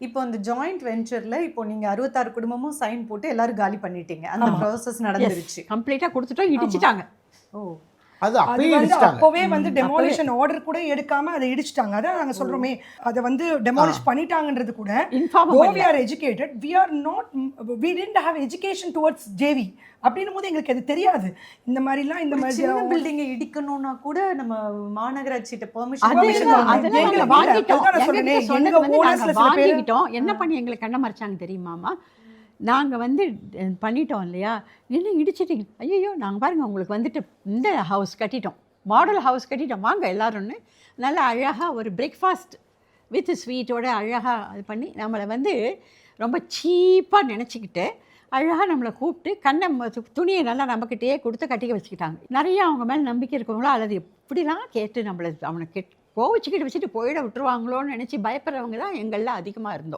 இப்போ அந்த ஜாயிண்ட் வெஞ்சர்ல இப்போ நீங்க 66 குடும்பமும் சைன் போட்டு எல்லாரும் காலி பண்ணிட்டீங்க. அந்த ப்ராசஸ் நடந்துருச்சு. கம்ப்ளீட்டா கொடுத்துட்டோம், இடிச்சிட்டாங்க. ஓ! அது அது அப்பயே வந்து இடிச்சிட்டாங்க. அப்பவே வந்து டெமாலிஷன் ஆர்டர் கூட எடுக்காம அதை இடிச்சிட்டாங்க. அதான் நாங்க சொல்றோமே, அதை வந்து டெமாலிஷ் பண்ணிட்டாங்கன்றது கூட inform though we are educated, we didn't have education towards JV. அப்படின்னும் போது எங்களுக்கு அது தெரியாது. இந்த மாதிரிலாம் இந்த மாதிரி சின்ன பில்டிங் இடிக்கணும்னா கூட நம்ம மாநகராட்சிட்ட அதெல்லாம் பெர்மிஷன் நாங்க வாங்கிட்டோம். அதான் நான் சொல்றேனே, எங்ககிட்ட சொன்னது எங்க வந்து owners நாங்க ல சில பேரு வாங்கிக்கிட்டோம். என்ன பண்ணி எங்களை கண்ண மறைச்சாங்க தெரியுமாமா? நாங்க வந்து பண்ணிட்டோம் இல்லையா, என்ன இடிச்சிட்டீங்க, ஐயோ நாங்கள் பாருங்க உங்களுக்கு வந்துட்டு இந்த ஹவுஸ் கட்டிட்டோம், மாடல் ஹவுஸ் கட்டிட்டோம், வாங்க எல்லாரும்னு நல்லா அழகாக ஒரு பிரேக்ஃபாஸ்ட் வித் ஸ்வீட்டோட அழகாக அது பண்ணி நம்மளை வந்து ரொம்ப சீப்பாக நினச்சிக்கிட்டு அழகாக நம்மளை கூப்பிட்டு துணியை நல்லா நம்மக்கிட்டே கொடுத்து கட்டிக்க வச்சுக்கிட்டாங்க. நிறைய அவங்க மேலே நம்பிக்கை இருக்கவங்களோ அல்லது எப்படிலாம் கேட்டு நம்மளை அவனை கோவிச்சுக்கிட்டு வச்சுட்டு போயிட விட்டுருவாங்களோன்னு நினச்சி பயப்படுறவங்க தான் எங்களில் அதிகமாக இருந்தோம்.